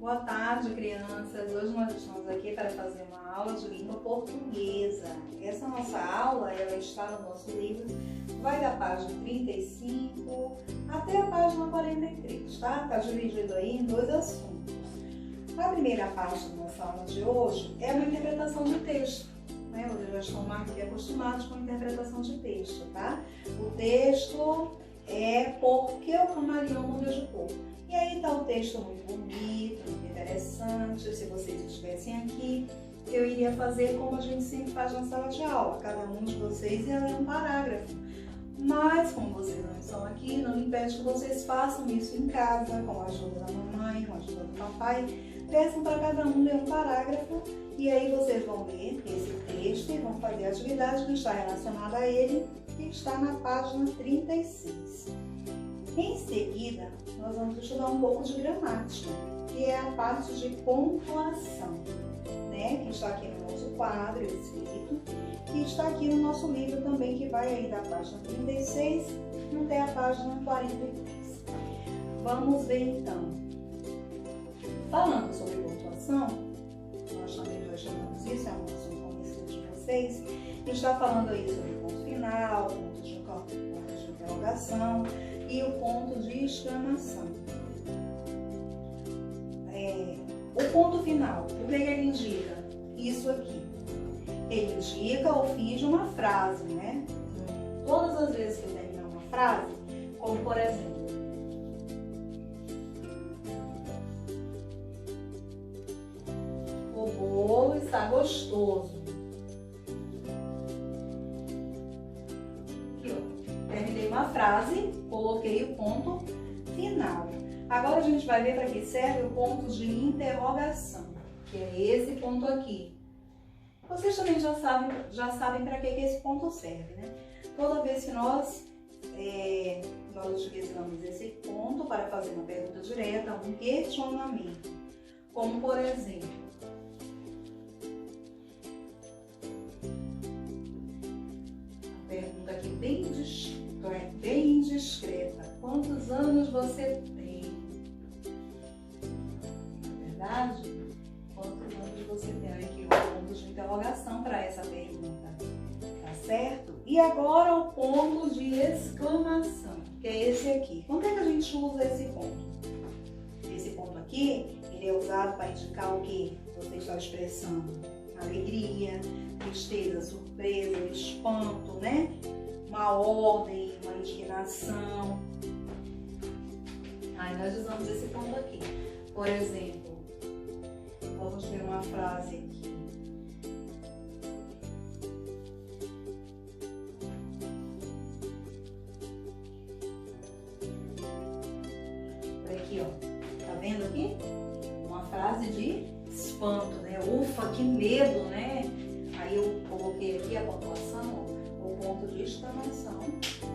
Boa tarde, crianças! Hoje nós estamos aqui para fazer uma aula de língua portuguesa. Essa nossa aula, ela está no nosso livro, vai da página 35 até a página 43, tá? Está dividido aí em dois assuntos. A primeira parte da nossa aula de hoje é uma interpretação de texto, né? Vocês já estão aqui acostumados com a interpretação de texto, tá? O texto é Por que o camaleão muda de cor? E aí tá o texto muito bonito, muito interessante. Se vocês estivessem aqui, eu iria fazer como a gente sempre faz na sala de aula. Cada um de vocês ia ler um parágrafo. Mas, como vocês não estão aqui, não impede que vocês façam isso em casa, com a ajuda da mamãe, com a ajuda do papai. Peçam para cada um ler um parágrafo e aí vocês vão ler esse texto e vão fazer a atividade que está relacionada a ele, que está na página 36. Em seguida, nós vamos estudar um pouco de gramática, que é a parte de pontuação, né? Que está aqui no nosso quadro escrito e está aqui no nosso livro também, que vai aí da página 36 até a página 43. Vamos ver então. Falando sobre pontuação, nós também já chamamos isso, é um assunto conhecido de vocês, está falando aí sobre o ponto final, ponto de interrogação e o ponto de exclamação. O ponto final, o que ele indica? Isso aqui. Ele indica o fim de uma frase, né? Todas as vezes que eu terminar uma frase, como por exemplo, o bolo está gostoso. Aqui, ó. Terminei uma frase, coloquei o ponto final. Agora a gente vai ver para que serve o ponto de interrogação, que é esse ponto aqui. Vocês também já sabem para que esse ponto serve, né? Toda vez que nós utilizamos esse ponto para fazer uma pergunta direta, um questionamento, como por exemplo, a pergunta aqui bem discreta: quantos anos você tem? Verdade? Quantos anos você tem? Aqui um ponto de interrogação para essa pergunta, tá certo? E agora o ponto de exclamação, que é esse aqui. Quando é que a gente usa esse ponto? Esse ponto aqui, ele é usado para indicar o que? Você está expressando alegria, tristeza, surpresa, espanto, né? Uma ordem, uma indignação. Aí nós usamos esse ponto aqui. Por exemplo, vamos ver uma frase aqui. Por aqui, ó. Tá vendo aqui? Uma frase de espanto, né? Ufa, que medo, né? Aí eu coloquei aqui a pontuação, o ponto de exclamação,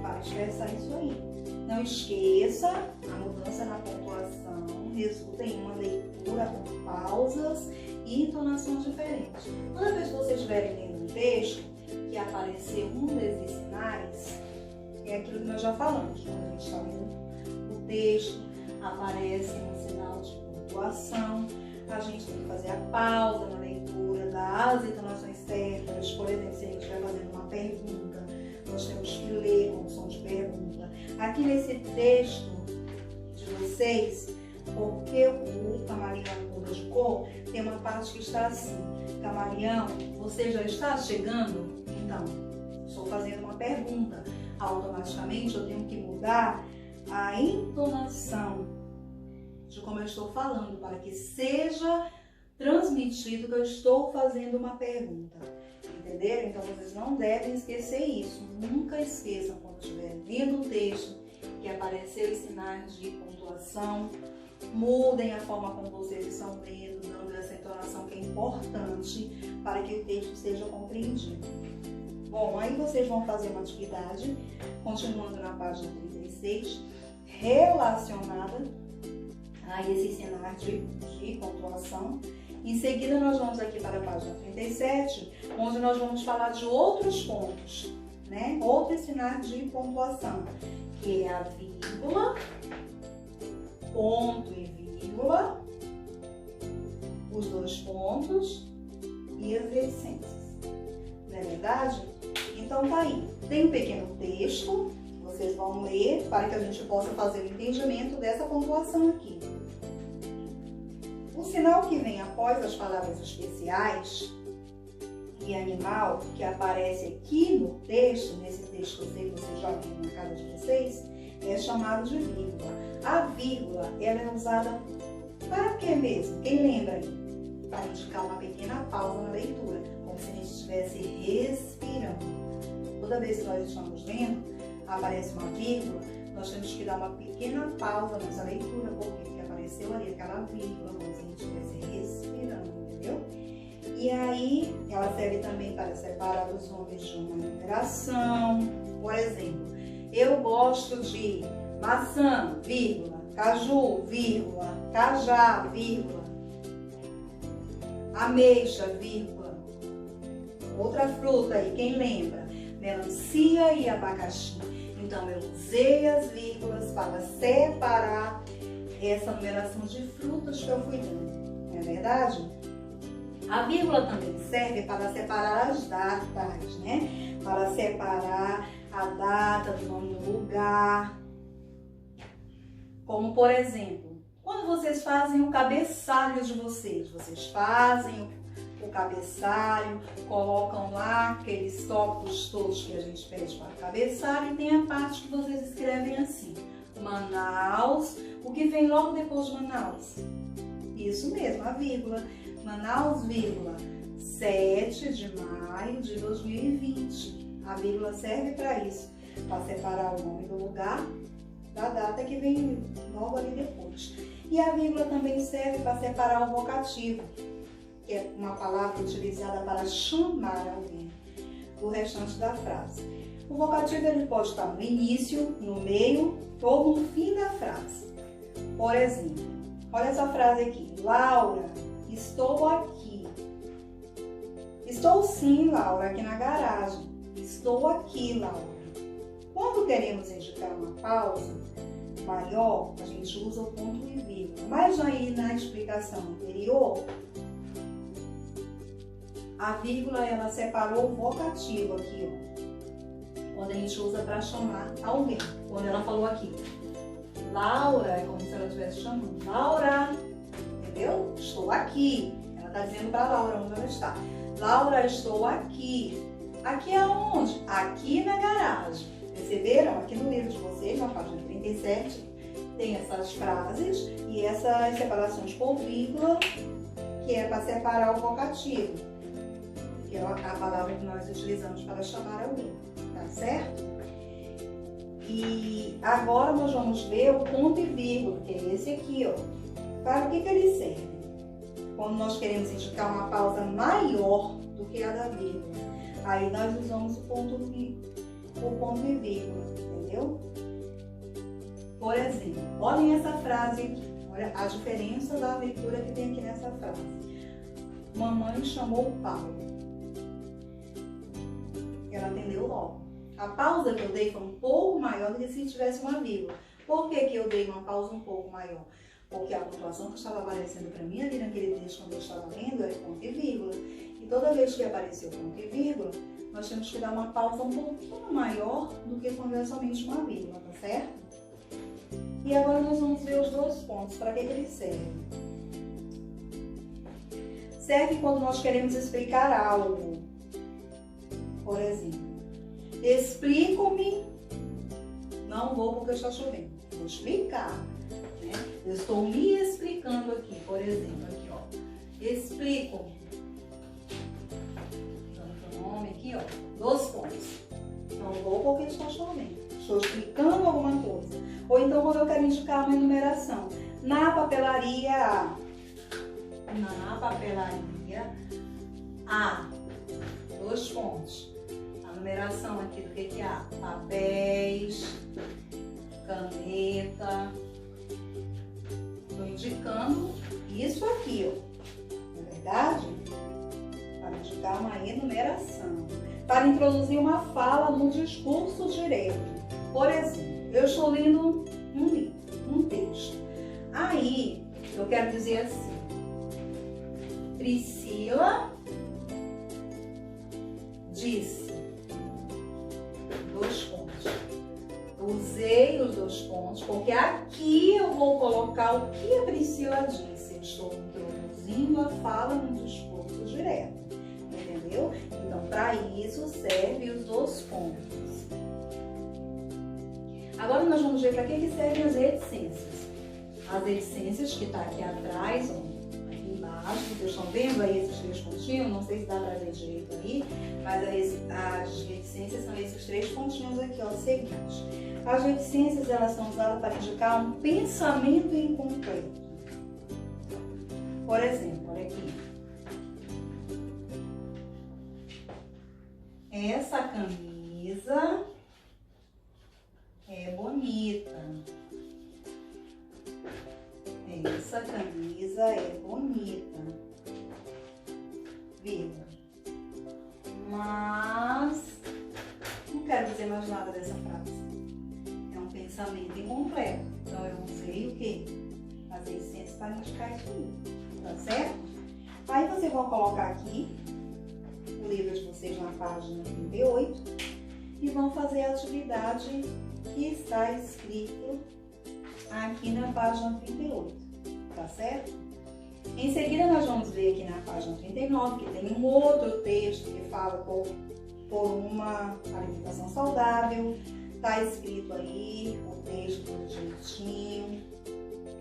para expressar isso aí. Não esqueça, a mudança na pontuação resulta em uma leitura com pausas e entonações diferentes. Toda vez que vocês estiverem lendo um texto que aparecer um desses sinais, é aquilo que nós já falamos. Quando a gente está lendo o texto, aparece um sinal de pontuação, a gente tem que fazer a pausa na leitura, dar as entonações certas. Por exemplo, se a gente vai fazendo uma pergunta, nós temos que ler com som de pergunta. Aqui nesse texto de vocês, porque o camaleão muda de cor, tem uma parte que está assim: camaleão, você já está chegando? Então, estou fazendo uma pergunta. Automaticamente eu tenho que mudar a entonação de como eu estou falando, para que seja transmitido que eu estou fazendo uma pergunta. Entenderam? Então vocês não devem esquecer isso. Nunca esqueçam, quando estiverem lendo o texto, que apareceu os sinais de pontuação, mudem a forma como vocês estão lendo, dando essa entonação que é importante para que o texto seja compreendido. Bom, aí vocês vão fazer uma atividade, continuando na página 36, relacionada a esses sinais de pontuação. Em seguida, nós vamos aqui para a página 37, onde nós vamos falar de outros pontos, né? Outros sinais de pontuação, que é a vírgula, ponto e vírgula, os dois pontos e as reticências. Não é verdade? Então tá aí. Tem um pequeno texto, vocês vão ler para que a gente possa fazer o entendimento dessa pontuação aqui. O sinal que vem após as palavras especiais e animal, que aparece aqui no texto, nesse texto que vocês já viram na casa de vocês, é chamado de vírgula. A vírgula, ela é usada para quê mesmo? Quem lembra aí? Para indicar uma pequena pausa na leitura, como se a gente estivesse respirando. Toda vez que nós estamos lendo, aparece uma vírgula, nós temos que dar uma pequena pausa nessa leitura, porque apareceu ali aquela vírgula, como se a gente estivesse respirando, entendeu? E aí, ela serve também para separar os nomes de uma numeração. Por exemplo, eu gosto de maçã, vírgula, caju, vírgula, cajá, vírgula, ameixa, vírgula. Outra fruta aí, quem lembra? Melancia e abacaxi. Então, eu usei as vírgulas para separar essa numeração de frutas que eu fui dando. Não é verdade? A vírgula também serve para separar as datas, né? Para separar a data do nome do lugar. Como, por exemplo, quando vocês fazem o cabeçalho de vocês fazem o cabeçalho, colocam lá aqueles tópicos todos que a gente pede para o cabeçalho e tem a parte que vocês escrevem assim, Manaus, o que vem logo depois de Manaus? Isso mesmo, a vírgula. Manaus, vírgula, 7 de maio de 2020. A vírgula serve para isso, para separar o nome do lugar da data que vem logo ali depois. E a vírgula também serve para separar o vocativo, que é uma palavra utilizada para chamar alguém, do restante da frase. O vocativo ele pode estar no início, no meio ou no fim da frase. Por exemplo, olha essa frase aqui. Laura, estou aqui. Estou sim, Laura, aqui na garagem. Estou aqui, Laura. Quando queremos indicar uma pausa maior, a gente usa o ponto e vírgula. Mas aí na explicação anterior, a vírgula ela separou o vocativo aqui, ó. Quando a gente usa para chamar alguém. Quando ela falou aqui, Laura, é como se ela estivesse chamando. Laura, entendeu? Estou aqui. Ela está dizendo para Laura onde ela está. Laura, estou aqui. Aqui aonde? Aqui na garagem. Perceberam? Aqui no livro de vocês, na página 37, tem essas frases e essas separações por vírgula, que é para separar o vocativo, que é a palavra que nós utilizamos para chamar alguém, tá certo? E agora nós vamos ver o ponto e vírgula, que é esse aqui, ó. Para o que ele serve? Quando nós queremos indicar uma pausa maior do que a da vírgula, aí nós usamos o ponto e vírgula, entendeu? Por exemplo, olhem essa frase aqui, olha a diferença da leitura que tem aqui nessa frase. Mamãe chamou o Paulo. Ela atendeu logo. A pausa que eu dei foi um pouco maior do que se tivesse uma vírgula. Por que que eu dei uma pausa um pouco maior? Porque a pontuação que estava aparecendo para mim ali naquele texto quando eu estava lendo era ponto e vírgula. E toda vez que apareceu ponto e vírgula, nós temos que dar uma pausa um pouquinho maior do que quando é somente uma vírgula, tá certo? E agora nós vamos ver os dois pontos. Para que eles servem? Serve quando nós queremos explicar algo. Por exemplo, explico-me, não vou porque está chovendo, vou explicar, né? Eu estou me explicando aqui, por exemplo, aqui ó, explico-me, dando o nome aqui ó, 2 pontos, não vou porque está chovendo, estou explicando alguma coisa, ou então quando eu quero indicar uma enumeração, na papelaria A, 2 pontos. Numeração aqui do que há? Papéis, caneta. Estou indicando isso aqui, ó. Não é verdade? Para indicar uma enumeração. Para introduzir uma fala no discurso direto. Por exemplo, eu estou lendo um livro, um texto. Aí, eu quero dizer assim. Priscila disse. 2 pontos. Usei os 2 pontos porque aqui eu vou colocar o que a Priscila disse. Eu estou introduzindo a fala no discurso direto. Entendeu? Então, para isso serve os 2 pontos. Agora nós vamos ver para que servem as reticências. As reticências que está aqui atrás, ó, aqui embaixo, vocês estão vendo aí esses 3 pontinhos? Não sei se dá para ver direito aí, mas as reticências são esses 3 pontinhos aqui, ó, seguintes. As reticências, elas são usadas para indicar um pensamento incompleto. Por exemplo, olha aqui. Essa camisa é bonita. Essa camisa é bonita. Vírgula. Mas não quero dizer mais nada dessa frase. É um pensamento incompleto. Então eu usei o quê? As reticências para indicar isso aí. Tá certo? Aí vocês vão colocar aqui o livro de vocês na página 38 e vão fazer a atividade que está escrito aqui na página 38, tá certo? Em seguida nós vamos ver aqui na página 39 que tem um outro texto que fala por uma alimentação saudável. Tá escrito aí o texto direitinho,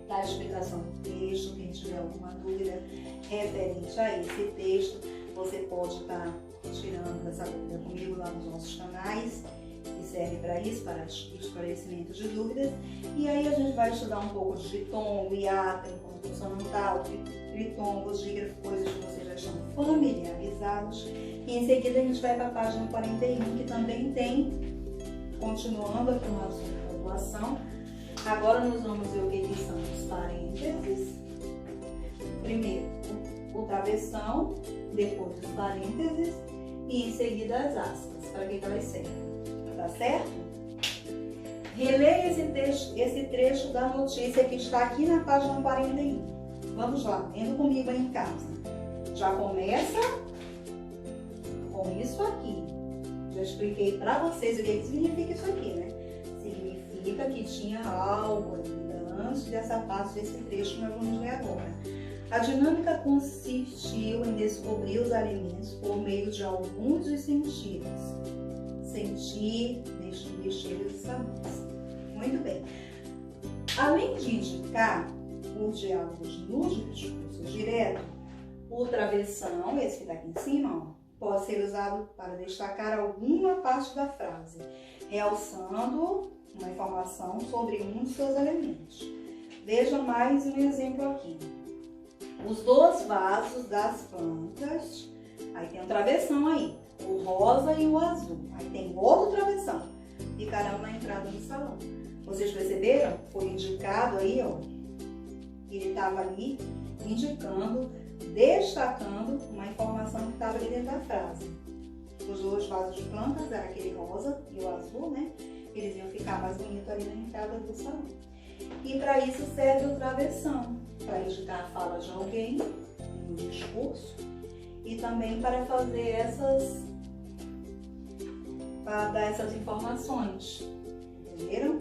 tá a explicação do texto. Quem tiver alguma dúvida referente a esse texto, você pode estar tirando essa dúvida comigo lá nos nossos canais, que serve para isso, para esclarecimento de dúvidas. E aí a gente vai estudar um pouco de ditongo, hiato, consonantal, tritongo, dígrafo, coisas que vocês já estão familiarizados. E em seguida a gente vai para a página 41, que também tem, continuando aqui o nosso pontuação. Agora nós vamos ver o que são os parênteses. Primeiro, o travessão, depois os parênteses e em seguida as aspas. Para que elas servem? Tá certo? Releia esse trecho da notícia que está aqui na página 41. Vamos lá, lendo comigo aí em casa. Já começa com isso aqui. Já expliquei para vocês o que significa isso aqui, né? Significa que tinha algo ainda antes dessa parte desse trecho que nós vamos ler agora. A dinâmica consistiu em descobrir os alimentos por meio de alguns dos sentidos. Sentir, distinguir cheiros e sabores. Muito bem. Além de indicar os diálogos no discurso direto, o travessão, esse que está aqui em cima, ó, pode ser usado para destacar alguma parte da frase, realçando uma informação sobre um dos seus elementos. Veja mais um exemplo aqui. Os 2 vasos das plantas, aí tem um travessão aí, o rosa e o azul. Aí tem outro travessão, ficarão na entrada do salão. Vocês perceberam? Foi indicado aí, ó, ele estava ali indicando, destacando uma informação que estava ali dentro da frase. Os 2 vasos de plantas, era aquele rosa e o azul, né? Eles iam ficar mais bonitos ali na entrada do salão. E para isso serve o travessão, para indicar a fala de alguém no discurso e também para fazer para dar essas informações, entenderam?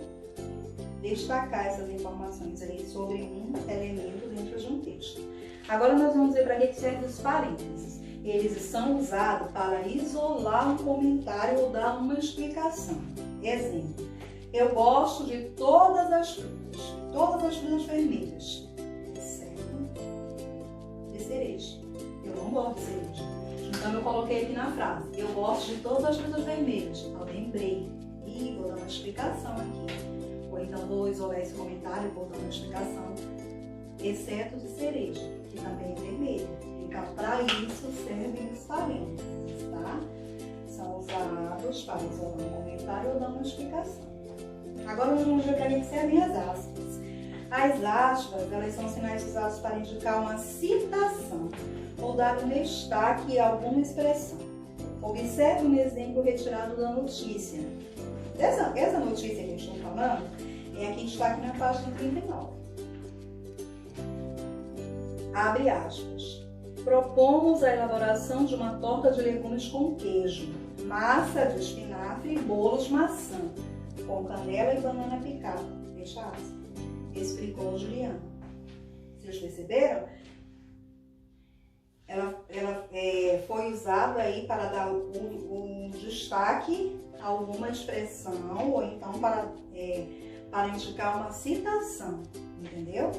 Destacar essas informações aí sobre um elemento dentro de um texto. Agora nós vamos ver para que servem os parênteses. Eles são usados para isolar um comentário ou dar uma explicação. Exemplo, eu gosto de todas as frutas vermelhas, exceto de cereja. Eu não gosto de cereja. Então eu coloquei aqui na frase, eu gosto de todas as frutas vermelhas. Eu lembrei e vou dar uma explicação aqui. Ou então vou isolar esse comentário e vou dar uma explicação, exceto de cereja, que também é vermelha. Então, para isso servem os parênteses, tá? São usados para isolar um comentário ou dar uma explicação. Agora nós vamos ver para que servem as aspas. As aspas, elas são sinais usados para indicar uma citação ou dar um destaque a alguma expressão. Observe um exemplo retirado da notícia. Essa notícia que eu estou falando é a que está aqui na página 39. Abre aspas. propomos a elaboração de uma torta de legumes com queijo, massa de espinafre e bolos maçã, com canela e banana picada. Fecha aspas. Explicou Juliana. Vocês perceberam? Ela foi usada aí para dar um destaque a alguma expressão ou então para indicar uma citação, entendeu?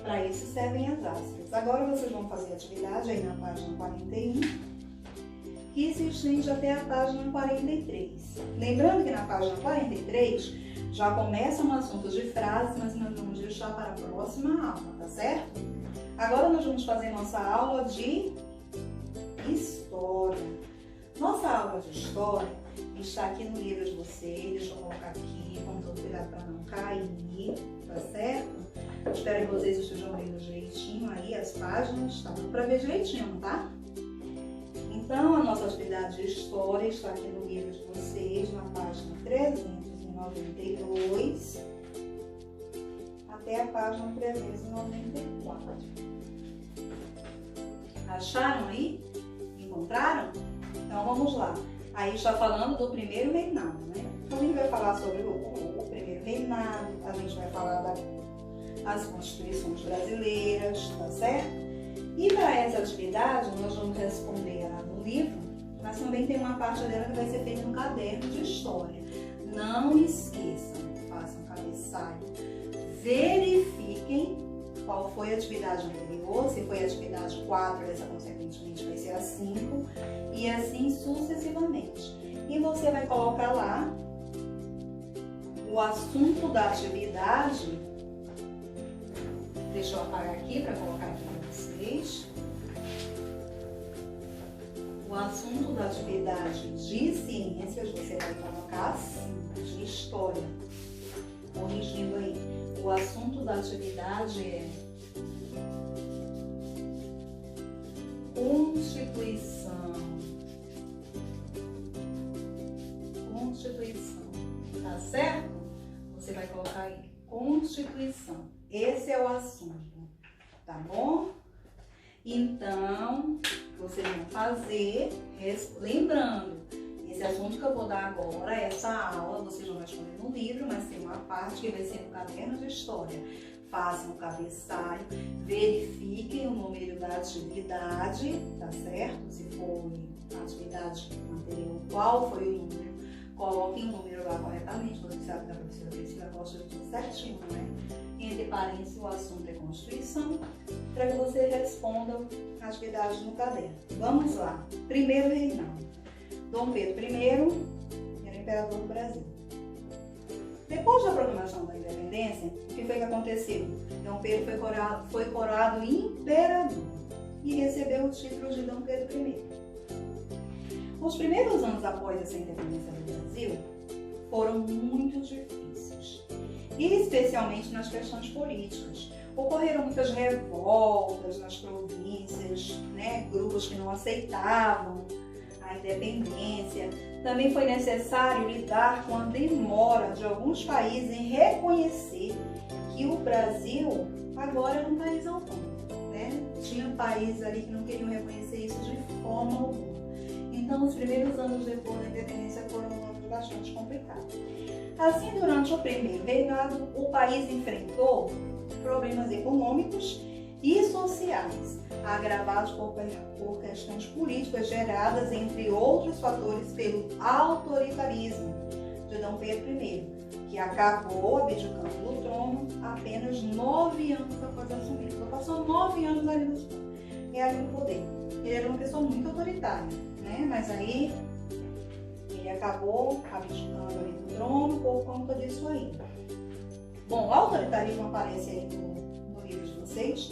Para isso servem as aspas. Agora vocês vão fazer a atividade aí na página 41, que se estende até a página 43. Lembrando que na página 43 já começam assuntos de frases, mas nós vamos deixar para a próxima aula, tá certo? Agora nós vamos fazer nossa aula de história. Nossa aula de história está aqui no livro de vocês. Deixa eu colocar aqui, com todo cuidado para não cair, tá certo? Espero que vocês estejam vendo direitinho aí as páginas, tá tudo para ver direitinho, tá? Então, a nossa atividade de história está aqui no livro de vocês, na página 392 até a página 394. Acharam aí? Encontraram? Então, vamos lá. Aí está falando do primeiro reinado, né? Então, a gente vai falar sobre o primeiro reinado, a gente vai falar das constituições brasileiras, tá certo? E para essa atividade, nós vamos responder ela no livro, mas também tem uma parte dela que vai ser feita no caderno de história. Não esqueçam, façam cabeçalho, verifiquem qual foi a atividade anterior, se foi a atividade 4, essa consequentemente vai ser a 5, e assim sucessivamente. E você vai colocar lá o assunto da atividade. Deixa eu apagar aqui para colocar aqui para vocês. O assunto da atividade de ciências você vai colocar assim, de história. Corrigindo aí. O assunto da atividade é Constituição. Constituição. Tá certo? Você vai colocar aí Constituição. Esse é o assunto, tá bom? Então, vocês vão fazer, lembrando, esse assunto que eu vou dar agora, essa aula, vocês vão responder no livro, mas tem uma parte que vai ser no caderno de história. Façam o cabeçalho, verifiquem o número da atividade, tá certo? Se for a atividade anterior, qual foi o número? Coloquem o número lá corretamente, você sabe que a professora Priscila gosta de tudo certinho, né? Entre parênteses, o assunto é Constituição, para que você responda a atividade no caderno. Vamos lá. Primeiro reinado. Dom Pedro I era o imperador do Brasil. Depois da proclamação da independência, o que foi que aconteceu? Dom Pedro foi coroado imperador e recebeu o título de Dom Pedro I. Os primeiros anos após essa independência do Brasil foram muito difíceis, e especialmente nas questões políticas. Ocorreram muitas revoltas nas províncias, né? Grupos que não aceitavam a independência. Também foi necessário lidar com a demora de alguns países em reconhecer que o Brasil agora era um país autônomo, né? Tinha países ali que não queriam reconhecer isso de forma alguma. Então, os primeiros anos depois da independência foram anos bastante complicados. Assim, durante o primeiro reinado, o país enfrentou problemas econômicos e sociais, agravados por questões políticas geradas, entre outros fatores, pelo autoritarismo de Dom Pedro I, que acabou abdicando do trono apenas 9 anos após assumir. Então, passou 9 anos ali no poder. Ele era uma pessoa muito autoritária, né? Mas aí ele acabou abdicando ali do trono por conta disso aí. Bom, o autoritarismo aparece aí no livro de vocês,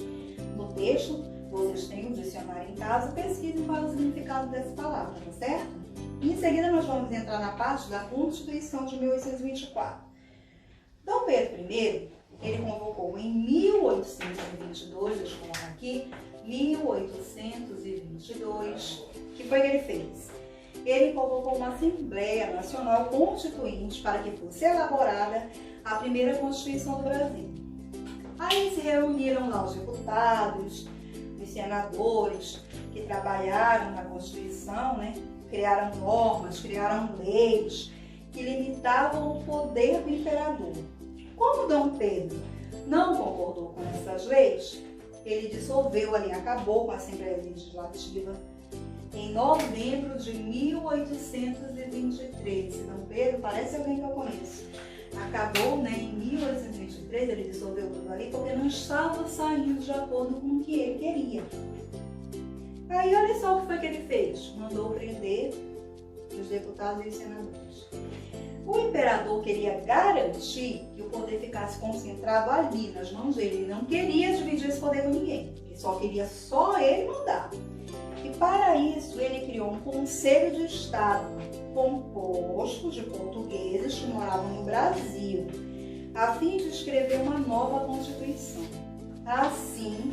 no texto. Vocês têm o dicionário em casa, pesquisem qual é o significado dessa palavra, tá certo? E em seguida nós vamos entrar na parte da Constituição de 1824. Dom Pedro I, ele convocou em 1822, deixa eu colocar aqui, 1822, que foi que ele fez? Ele convocou uma Assembleia Nacional Constituinte para que fosse elaborada a primeira Constituição do Brasil. Aí se reuniram lá os deputados, os senadores que trabalharam na Constituição, né, criaram normas, criaram leis que limitavam o poder do imperador. Como Dom Pedro não concordou com essas leis, ele dissolveu ali, acabou com a Assembleia Legislativa em novembro de 1823. Dom Pedro parece alguém que eu conheço. Acabou, né, em 1823, ele dissolveu tudo ali porque não estava saindo de acordo com o que ele queria. Aí olha só o que foi que ele fez. Mandou prender os deputados e os senadores. O imperador queria garantir que o poder ficasse concentrado ali, nas mãos dele. Ele não queria dividir esse poder com ninguém. Ele só queria ele mandar. E para isso ele criou um conselho de Estado composto de portugueses que moravam no Brasil, a fim de escrever uma nova Constituição. Assim,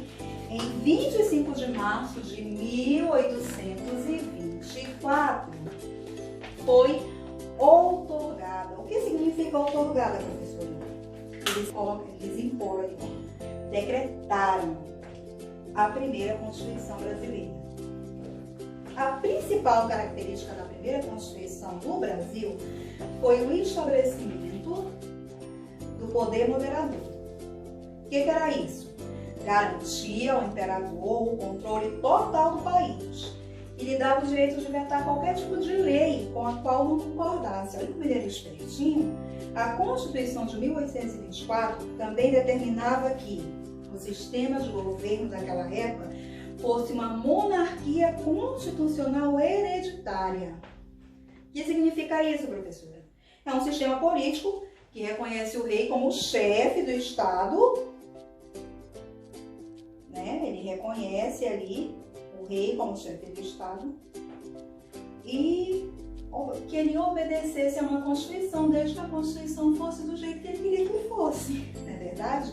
em 25 de março de 1824, foi outorgada. O que significa outorgada, professora? Eles imporam, decretaram a primeira Constituição brasileira. A principal característica da primeira Constituição do Brasil foi o estabelecimento do poder moderador. O que era isso? Garantia ao imperador o controle total do país e lhe dava o direito de vetar qualquer tipo de lei com a qual não concordasse. Olha como ele era espertinho. A Constituição de 1824 também determinava que o sistema de governo daquela época fosse uma monarquia constitucional hereditária. O que significa isso, professora? É um sistema político que reconhece o rei como chefe do Estado, né? Ele reconhece ali o rei como chefe do Estado e que ele obedecesse a uma Constituição, desde que a Constituição fosse do jeito que ele queria que fosse, não é verdade?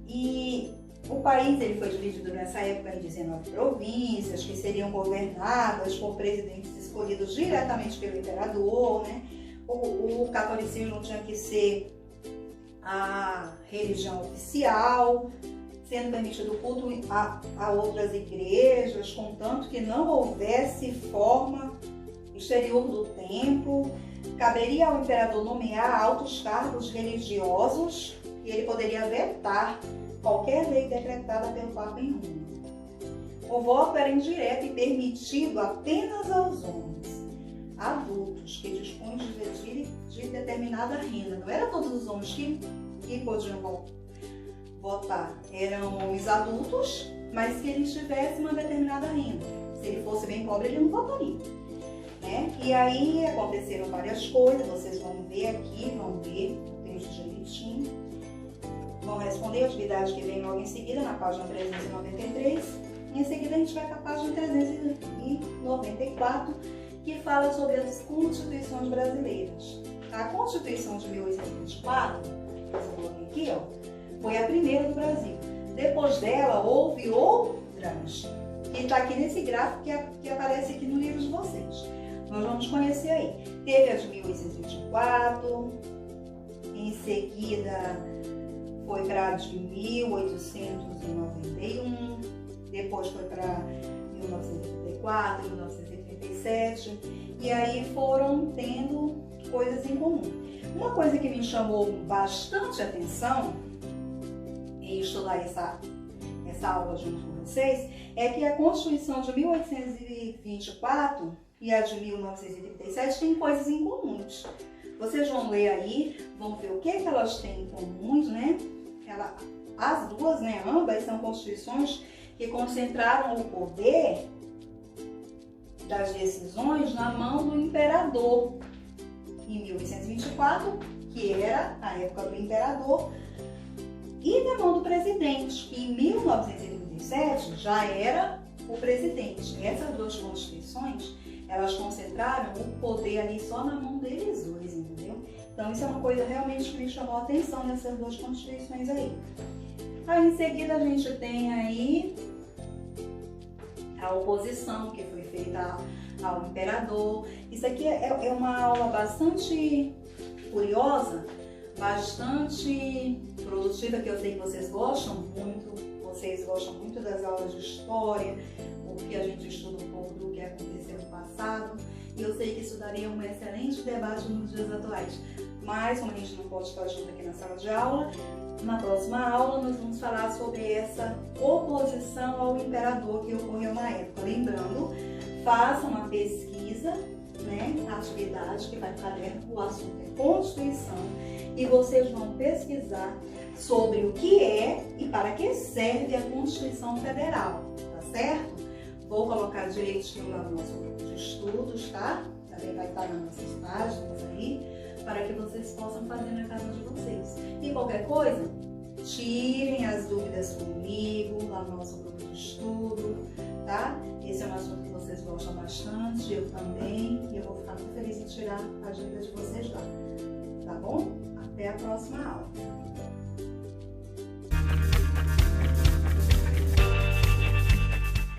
E o país ele foi dividido nessa época em 19 províncias, que seriam governadas por presidentes escolhidos diretamente pelo imperador, né? O catolicismo tinha que ser a religião oficial, sendo permitido o culto a outras igrejas, contanto que não houvesse forma exterior do templo. Caberia ao imperador nomear altos cargos religiosos e ele poderia vetar qualquer lei decretada pelo Papa em Roma. O voto era indireto e permitido apenas aos homens adultos que dispunham de determinada renda. Não eram todos os homens que podiam votar. Eram homens adultos, mas que eles tivessem uma determinada renda. Se ele fosse bem pobre, ele não votaria. Né? E aí aconteceram várias coisas, vocês vão ver aqui, vão ver o texto direitinho. Vão responder a atividade que vem logo em seguida, na página 393. Em seguida, a gente vai para a página 394, que fala sobre as constituições brasileiras. A Constituição de 1824, que eu coloquei aqui, ó, foi a primeira do Brasil. Depois dela, houve outras, que está aqui nesse gráfico que aparece aqui no livro de vocês. Nós vamos conhecer aí. Teve a de 1824, em seguida foi para a de 1891, depois foi para 1934, 1937, e aí foram tendo coisas em comum. Uma coisa que me chamou bastante atenção em estudar essa aula junto com vocês é que a Constituição de 1824 e a de 1937 têm coisas em comuns. Vocês vão ler aí, vão ver o que elas têm em comuns, né? As duas, né, ambas são constituições que concentraram o poder das decisões na mão do imperador. Em 1824, que era a época do imperador, e na mão do presidente, que em 1937 já era o presidente. Essas duas constituições, elas concentraram o poder ali só na mão deles dois, entendeu? Então isso é uma coisa realmente que me chamou a atenção nessas duas constituições aí. Aí em seguida a gente tem aí a oposição que foi feita ao imperador. Isso aqui é uma aula bastante curiosa, bastante produtiva, que eu sei que vocês gostam muito, vocês gostam muito das aulas de história, porque a gente estuda um pouco do que aconteceu no passado. E eu sei que isso daria um excelente debate nos dias atuais. Mas, como a gente não pode estar junto aqui na sala de aula, na próxima aula nós vamos falar sobre essa oposição ao imperador que ocorreu na época. Lembrando, façam uma pesquisa, né, a atividade que vai ficar dentro, o assunto é Constituição, e vocês vão pesquisar sobre o que é e para que serve a Constituição Federal, tá certo? Vou colocar direitinho lá no nosso grupo de estudos, tá? Também vai estar nas nossas páginas aí, para que vocês possam fazer na casa de vocês. E qualquer coisa, tirem as dúvidas comigo, lá no nosso grupo de estudo, tá? Esse é um assunto que vocês gostam bastante, eu também, e eu vou ficar muito feliz em tirar as dúvidas de vocês lá, tá bom? Até a próxima aula.